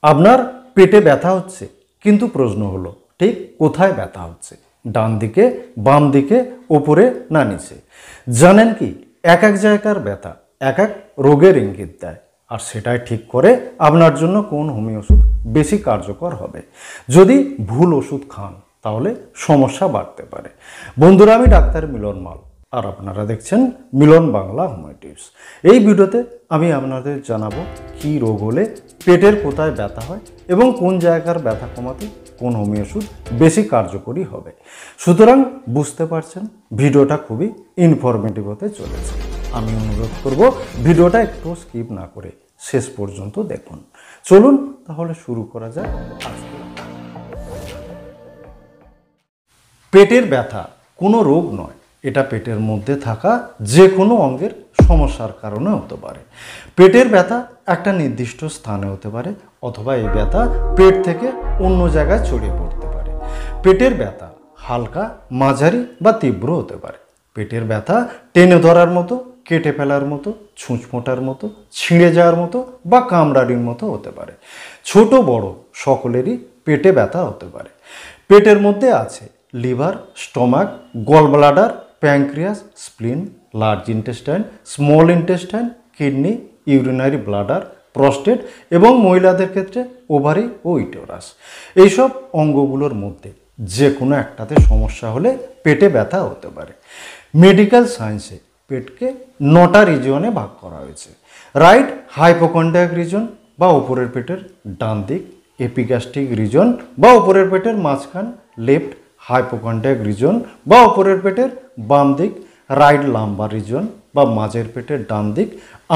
আপনার পেটে ব্যথা হচ্ছে, কিন্তু প্রশ্ন হলো ঠিক কোথায় ব্যথা হচ্ছে, ডান দিকে, বাম দিকে, ওপরে না নিচে? জানেন কি, এক এক জায়গার ব্যথা এক এক রোগের ইঙ্গিত দেয়, আর সেটাই ঠিক করে আপনার জন্য কোন হোমিও ওষুধ বেশি কার্যকর হবে। যদি ভুল ওষুধ খান তাহলে সমস্যা বাড়তে পারে। বন্ধুরা, আমি ডাক্তার মিলন মাল, আর আপনারা দেখছেন মিলন বাংলা হোমিও টিপস। এই ভিডিওতে আমি আপনাদের জানাবো কী রোগ হলে পেটের কোথায় ব্যথা হয় এবং কোন জায়গার ব্যথা কমাতে কোন হোমিও ওষুধ বেশি কার্যকরী হবে। সুতরাং বুঝতে পারছেন ভিডিওটা খুবই ইনফরমেটিভ হতে চলেছে। আমি অনুরোধ করব ভিডিওটা একটু স্কিপ না করে শেষ পর্যন্ত দেখুন। চলুন তাহলে শুরু করা যায়। পেটের ব্যথা কোনো রোগ নয়, এটা পেটের মধ্যে থাকা যে কোনো অঙ্গের সমস্যার কারণে হতে পারে। পেটের ব্যথা একটা নির্দিষ্ট স্থানে হতে পারে, অথবা এই ব্যথা পেট থেকে অন্য জায়গায় ছড়িয়ে পড়তে পারে। পেটের ব্যথা হালকা, মাঝারি বা তীব্র হতে পারে। পেটের ব্যথা টেনে ধরার মতো, কেটে ফেলার মতো, ছুঁচমোটার মতো, ছিঁড়ে যাওয়ার মতো বা কামড়ানির মতো হতে পারে। ছোট বড় সকলেরই পেটে ব্যথা হতে পারে। পেটের মধ্যে আছে liver, stomach, gall bladder, pancreas, spleen, large intestine, small intestine, kidney, urinary bladder, prostate এবং মহিলাদের ক্ষেত্রে ওভারি ও ইউটেরাস। এইসব অঙ্গগুলোর মধ্যে যে কোনো একটাতে সমস্যা হলে পেটে ব্যথা হতে পারে। মেডিকেল সায়েন্সে পেটকে 9টা রিজিয়নে ভাগ করা হয়েছে। রাইট হাইপোকন্ড্রিয়াক রিজন বা উপরের পেটের ডান দিক, এপিগ্যাস্ট্রিক রিজন বা উপরের পেটের মাঝখান, লেফট হাইপোকন্ড্রিয়াক রিজন বা উপরের পেটের বাম দিক, রাইট লাম্বার রিজন বা মাঝের পেটের ডান দিক,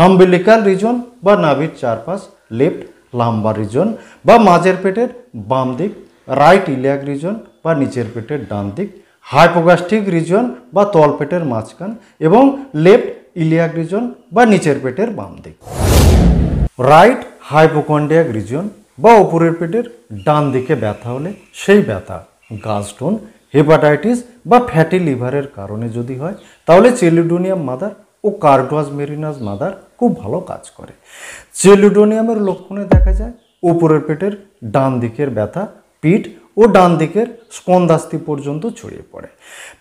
আম্বিলিকাল রিজন বা নাভির চারপাশ, লেফট লাম্বার রিজন বা মাঝের পেটের বাম দিক, রাইট ইলিয়াক রিজন বা নিচের পেটের ডান দিক, হাইপোগ্যাস্ট্রিক রিজন বা তলপেটের মাঝখান এবং লেফট ইলিয়াক রিজন বা নিচের পেটের বাম দিক। রাইট হাইপোকন্ড্রিয়াক রিজন বা উপরের পেটের ডান দিকে ব্যথা হলে সেই ব্যথা গালস্টোন, হেপাটাইটিস বা ফ্যাটি লিভারের কারণে যদি হয় তাহলে চেলিডোনিয়াম মাদার ও কার্ডোয়াস মেরিনাস মাদার খুব ভালো কাজ করে। চেলিডোনিয়ামের লক্ষণে দেখা যায় উপরের পেটের ডান দিকের ব্যথা পিঠ ও ডান দিকের স্কন্ধাস্থি পর্যন্ত ছড়িয়ে পড়ে।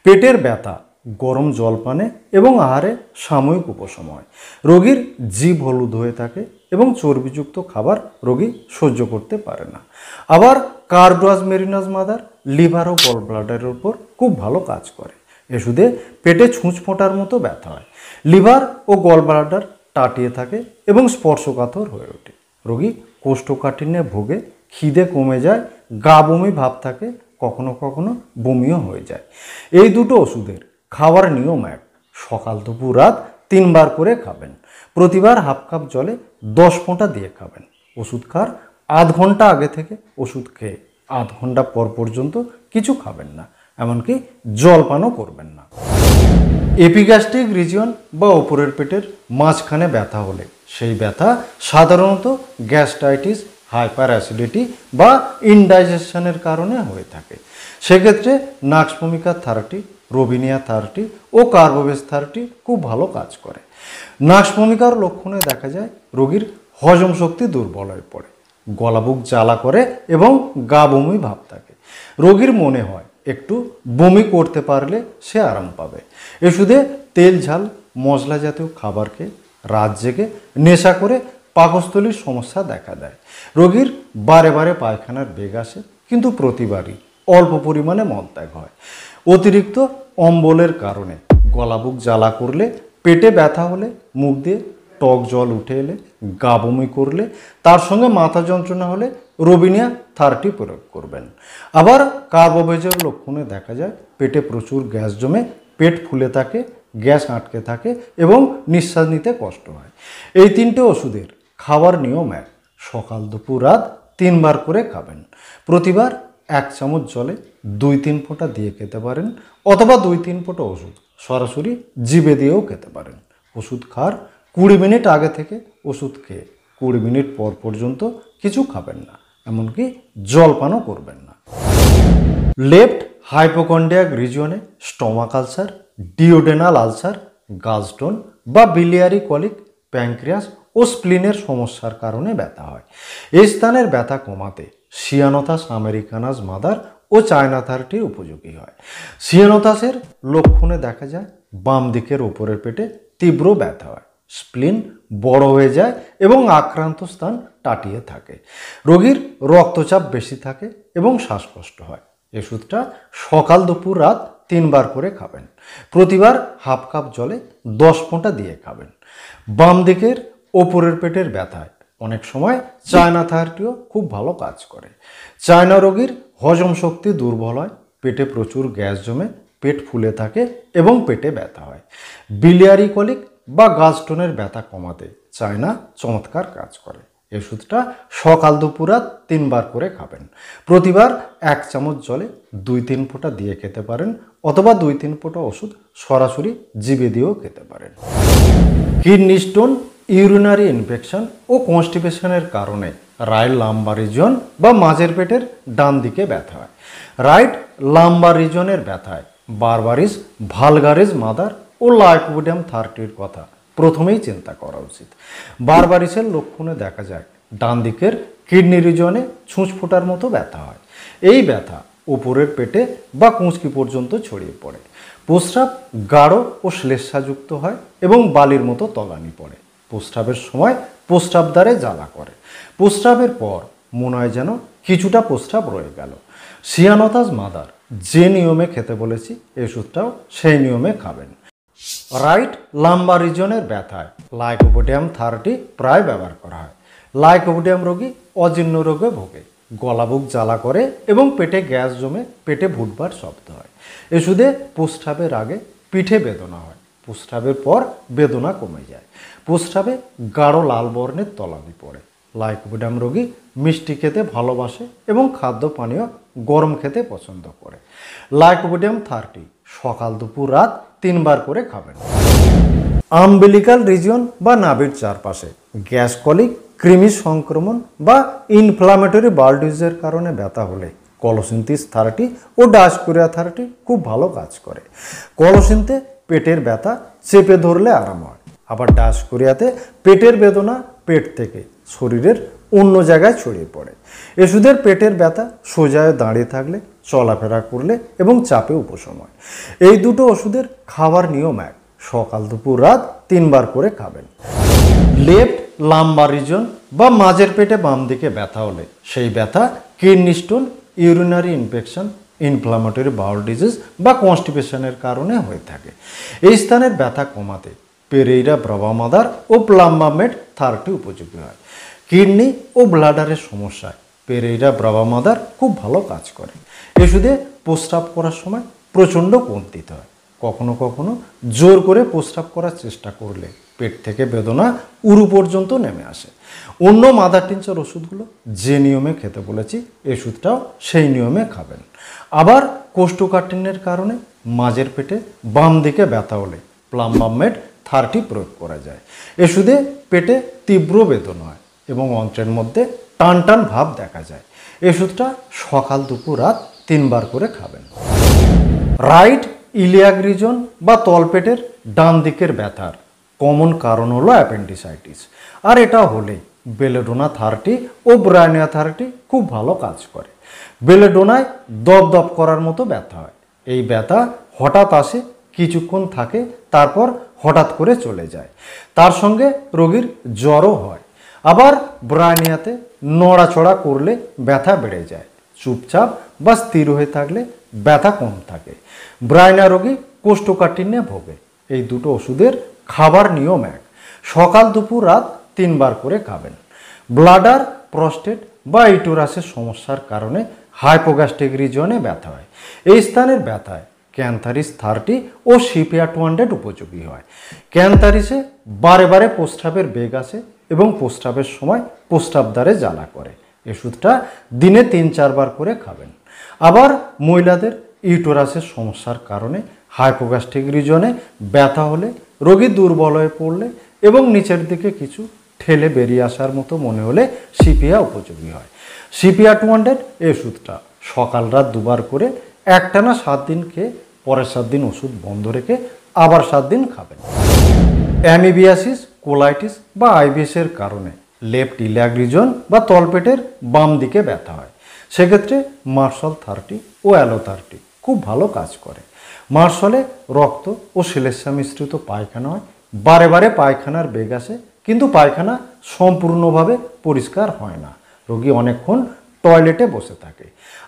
পেটের ব্যথা গরম জল পানে এবং আহারে সাময়িক উপশম হয়। রোগীর জিভ হলুদ হয়ে থাকে এবং চর্বিযুক্ত খাবার রোগী সহ্য করতে পারে না। আবার কার্ডোয়াস মেরিনাস মাদার লিভার ও গল ব্লাডারের উপর খুব ভালো কাজ করে। ওষুধে পেটে ছুঁচ ফোঁটার মতো ব্যথা হয়। লিভার ও গল ব্লাডার টাটিয়ে থাকে এবং স্পর্শকাতর হয়ে ওঠে। রোগী কোষ্ঠকাঠিন্যে ভোগে, খিদে কমে যায়, গা বমি ভাব থাকে, কখনো কখনো বমিও হয়ে যায়। এই দুটো ওষুধের খাওয়ার নিয়ম এক, সকাল দুপুর রাত 3 বার করে খাবেন। প্রতিবার হাফ কাপ জলে 10 ফোঁটা দিয়ে খাবেন। ওষুধ খাওয়ার আধ ঘন্টা আগে থেকে ওষুধ খেয়ে আধ ঘন্টা পর পর্যন্ত কিছু খাবেন না, এমনকি জলপানও করবেন না। এপিগ্যাস্ট্রিক রিজিয়ন বা উপরের পেটের মাঝখানে ব্যথা হলে সেই ব্যথা সাধারণত গ্যাস্ট্রাইটিস, হাইপার অ্যাসিডিটি বা ইনডাইজেশনের কারণে হয়ে থাকে। সেক্ষেত্রে নাক্সভূমিকা থেরাপি, রোবিনিয়া থেরাপি ও কার্বোভেজ থেরাপি খুব ভালো কাজ করে। নাক্সভূমিকার লক্ষণে দেখা যায় রোগীর হজম শক্তি দুর্বল হয়ে পড়ে, গলা বুক জ্বালা করে এবং গা বমি ভাব থাকে। রোগীর মনে হয় একটু বমি করতে পারলে সে আরাম পাবে। ওষুধে তেল ঝাল মশলা জাতীয় খাবার খেয়ে রাত জেগে নেশা করে পাকস্থলীর সমস্যা দেখা দেয়। রোগীর বারে বারে পায়খানার বেগ আসে, কিন্তু প্রতিবারই অল্প পরিমাণে মলত্যাগ হয়। অতিরিক্ত অম্বলের কারণে গলা বুক জ্বালা করলে, পেটে ব্যথা হলে, মুখ দিয়ে টক জল উঠে এলে, গা বমি করলে, তার সঙ্গে মাথা যন্ত্রণা হলে রোবিনিয়া থেরাপি প্রয়োগ করবেন। আবার কার্বোভেজের লক্ষণে দেখা যায় পেটে প্রচুর গ্যাস জমে, পেট ফুলে থাকে, গ্যাস আটকে থাকে এবং নিঃশ্বাস নিতে কষ্ট হয়। এই 3টে ওষুধের খাওয়ার নিয়ম এক, সকাল দুপুর রাত 3 বার করে খাবেন। প্রতিবার 1 চামচ জলে 2-3 ফোঁটা দিয়ে খেতে পারেন, অথবা 2-3 ফোঁটা ওষুধ সরাসরি জিভে দিয়েও খেতে পারেন। ওষুধ খাওয়ার 20 মিনিট আগে থেকে ওষুধ খেয়ে 20 মিনিট পর পর্যন্ত কিছু খাবেন না, এমনকি জলপানও করবেন না। লেফট হাইপোকন্ড্রিয়াক রিজিয়নে stomach ulcer, duodenal ulcer, gallstone বা বিলিয়ারি কলিক, প্যাঙ্ক্রিয়াস ও স্প্লিনের সমস্যার কারণে ব্যথা হয়। এই স্থানের ব্যথা কমাতে সিয়ানোথাস আমেরিকানাস মাদার ও চায়না 30 উপযোগী হয়। সিয়ানোথাসের লক্ষণে দেখা যায় বাম দিকের উপরের পেটে তীব্র ব্যথা হয়, স্প্লিন বড় হয়ে যায় এবং আক্রান্ত স্থান টাটিয়ে থাকে। রোগীর রক্তচাপ বেশি থাকে এবং শ্বাসকষ্ট হয়। ওষুধটা সকাল দুপুর রাত 3 বার করে খাবেন। প্রতিবার হাফ কাপ জলে 10 ফোঁটা দিয়ে খাবেন। বাম দিকের ওপরের পেটের ব্যথায় অনেক সময় চায়না 30ও খুব ভালো কাজ করে। চায়না রোগীর হজম শক্তি দুর্বল হয়, পেটে প্রচুর গ্যাস জমে, পেট ফুলে থাকে এবং পেটে ব্যথা হয়। বিলিয়ারি কলিক বা গালস্টোনের ব্যথা কমাতে চায়না চমৎকার কাজ করে। ওষুধটা সকাল দুপুর রাত 3 বার করে খাবেন। প্রতিবার 1 চামচ জলে 2-3 ফোঁটা দিয়ে খেতে পারেন, অথবা 2-3 ফোঁটা ওষুধ সরাসরি জিভে দিয়েও খেতে পারেন। কিডনি স্টোন, ইউরিনারি ইনফেকশন ও কনস্টিপেশনের কারণে রাইট লাম্বার রিজন বা মাঝের পেটের ডান দিকে ব্যথা হয়। রাইট লাম্বার রিজনের ব্যথায় বারবারিস ভালগারিস মাদার ও লাইকোপিডিয়াম 30 কথা প্রথমেই চিন্তা করা উচিত। বারবারিসের লক্ষণে দেখা যায় ডান দিকের কিডনি রিজনে ছুঁচ ফোটার মতো ব্যথা হয়। এই ব্যথা উপরের পেটে বা কুঁচকি পর্যন্ত ছড়িয়ে পড়ে। প্রস্রাব গাঢ় ও শ্লেষ্মাযুক্ত হয় এবং বালির মতো তলানি পড়ে। প্রস্রাবের সময় প্রস্রাবদ্বারে জ্বালা করে। প্রস্রাবের পর মনে হয় যেন কিছুটা প্রস্রাব রয়ে গেল। সিয়ানোথাস মাদার যে নিয়মে খেতে বলেছি, এই ওষুধটাও সেই নিয়মে খাবেন। রাইট লাম্বার রিজনের ব্যথায় লাইকোপিডিয়াম 30 প্রায় ব্যবহার করা হয়। লাইকোপিডিয়াম রোগী অজীর্ণ রোগে ভোগে, গলাবুক জ্বালা করে এবং পেটে গ্যাস জমে পেটে ভুটভাট শব্দ হয়। ওষুধে প্রস্রাবের আগে পিঠে বেদনা হয়, প্রস্রাবের পর বেদনা কমে যায়। প্রস্রাবে গাঢ় লাল বর্ণের তলানি পড়ে। লাইকোপিডিয়াম রোগী মিষ্টি খেতে ভালোবাসে এবং খাদ্য পানীয় গরম খেতে পছন্দ করে। লাইকোপিডিয়াম 30 সকাল দুপুর রাত 3 বার করে খাবেন। আম্বিলিকাল রিজিয়ন বা নাভির চারপাশে গ্যাস কলিক, কৃমি সংক্রমণ বা ইনফ্লামেটরি বাউল ডিজিজের কারণে ব্যথা হলে কলোসিন্থিস 30 ও ডায়াস্কুরিয়া 30 খুব ভালো কাজ করে। কলোসিন্থে পেটের ব্যথা চেপে ধরলে আরাম হয়, আবার ডায়াস্কুরিয়াতে পেটের বেদনা পেট থেকে শরীরের অন্য জায়গায় ছড়িয়ে পড়ে। ওষুধের পেটের ব্যথা সোজায় দাঁড়িয়ে থাকলে, চলাফেরা করলে এবং চাপে উপশম হয়। এই দুটো ওষুধের খাবার নিয়ম এক, সকাল দুপুর রাত 3 বার করে খাবেন। লেফট লাম্বার রিজন বা মাঝের পেটে বাম দিকে ব্যথা হলে সেই ব্যথা kidney stone, urinary infection, inflammatory bowel disease বা কনস্টিপেশনের কারণে হয়ে থাকে। এই স্থানের ব্যথা কমাতে পেরেইরা ব্রাভা মাদার ও প্লাম্বামেট 30 উপযোগী হয়। কিডনি ও ব্লাডারের সমস্যায় পেরেইরা ব্রাভা মাদার খুব ভালো কাজ করে। ওষুধে প্রস্রাব করার সময় প্রচণ্ড কোণ দিতে হয়। কখনো কখনো জোর করে প্রস্রাব করার চেষ্টা করলে পেট থেকে বেদনা উরু পর্যন্ত নেমে আসে। অন্য মাদার টিনচার ওষুধগুলো যে নিয়মে খেতে বলেছি, ওষুধটাও সেই নিয়মে খাবেন। আবার কোষ্ঠকাঠিন্যের কারণে মাঝের পেটে বাম দিকে ব্যথা হলে প্লাম্বামেট 30 প্রয়োগ করা যায়। ওষুধে পেটে তীব্র বেদনা হয় এবং অন্ত্রের মধ্যে টান টান ভাব দেখা যায়। ওষুধটা সকাল দুপুর রাত 3 বার করে খাবেন। রাইট ইলিয়াক রিজন বা তলপেটের ডান দিকের ব্যথার কমন কারণ হলো অ্যাপেন্ডিসাইটিস, আর এটা হলে বেলেডোনা 30 ও ব্রায়োনিয়া 30 খুব ভালো কাজ করে। বেলেডোনায় দপদপ করার মতো ব্যথা হয়। এই ব্যথা হঠাৎ আসে, কিছুক্ষণ থাকে, তারপর হঠাৎ করে চলে যায়। তার সঙ্গে রোগীর জ্বরও হয়। আবার ব্রায়োনিয়াতে নড়াচড়া করলে ব্যথা বেড়ে যায়, চুপচাপ বা স্থির হয়ে থাকলে ব্যথা কম থাকে। ব্রায়োনিয়া রোগী কোষ্ঠকাঠিন্যে ভোগে। এই দুটো ওষুধের খাবার নিয়ম এক, সকাল দুপুর রাত 3 বার করে খাবেন। ব্লাডার, প্রস্টেট বা ইউটেরাসের সমস্যার কারণে হাইপোগ্যাস্ট্রিক রিজনে ব্যথা হয়। এই স্থানের ব্যথায় ক্যান্থারিস 30 ও সিপিয়া 200 উপযোগী হয়। ক্যান্থারিসে বারে বারে প্রস্রাবের বেগ আসে এবং প্রস্রাবের সময় প্রস্রাবদ্বারে জ্বালা করে। ওষুধটা দিনে 3-4 বার করে খাবেন। আবার মহিলাদের ইউটেরাসের সমস্যার কারণে হাইপোগ্যাস্ট্রিক রিজনে ব্যথা হলে, রোগী দুর্বল হয়ে পড়লে এবং নিচের দিকে কিছু ঠেলে বেরিয়ে আসার মতো মনে হলে সিপিয়া উপযোগী হয়। সিপিয়া 200 এই ওষুধটা সকাল রাত 2 বার করে একটানা 7 দিন খেয়ে পরের 7 দিন ওষুধ বন্ধ রেখে আবার 7 দিন খাবেন। অ্যামিবিয়াসিস কোলাইটিস বা আইবিএসের কারণে লেফট ইলিয়াক রিজন বা তলপেটের বাম দিকে ব্যথা হয়, সেক্ষেত্রে মার্শাল 30 ও অ্যালো 30 খুব ভালো কাজ করে। মার্শালে রক্ত ও শ্লেষ্মা মিশ্রিত পায়খানা হয়, বারে বারে পায়খানার বেগ আসে, কিন্তু পায়খানা সম্পূর্ণভাবে পরিষ্কার হয় না, রোগী অনেকক্ষণ টয়লেটে বসে থাকে।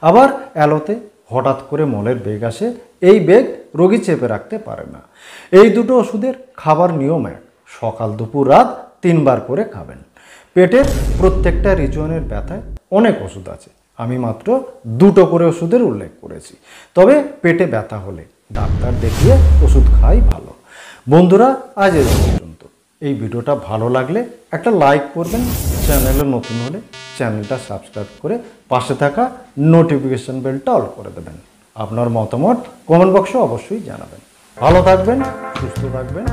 আবার অ্যালোতে হঠাৎ করে মলের বেগ আসে, এই বেগ রোগী চেপে রাখতে পারে না। এই দুটো ওষুধের খাবার নিয়ম এক, সকাল দুপুর রাত 3 বার করে খাবেন। পেটের প্রত্যেকটা রিজনের ব্যথায় অনেক ওষুধ আছে, আমি মাত্র 2টো করে ওষুধের উল্লেখ করেছি। তবে পেটে ব্যথা হলে ডাক্তার দেখিয়ে ওষুধ খাই ভালো। বন্ধুরা, আজ এই পর্যন্ত। এই ভিডিওটা ভালো লাগলে একটা লাইক করবেন, চ্যানেলে নতুন হলে চ্যানেলটা সাবস্ক্রাইব করে পাশে থাকা নোটিফিকেশন বেলটা অল করে দেবেন। আপনার মতামত কমেন্ট বক্সে অবশ্যই জানাবেন। ভালো থাকবেন, সুস্থ থাকবেন।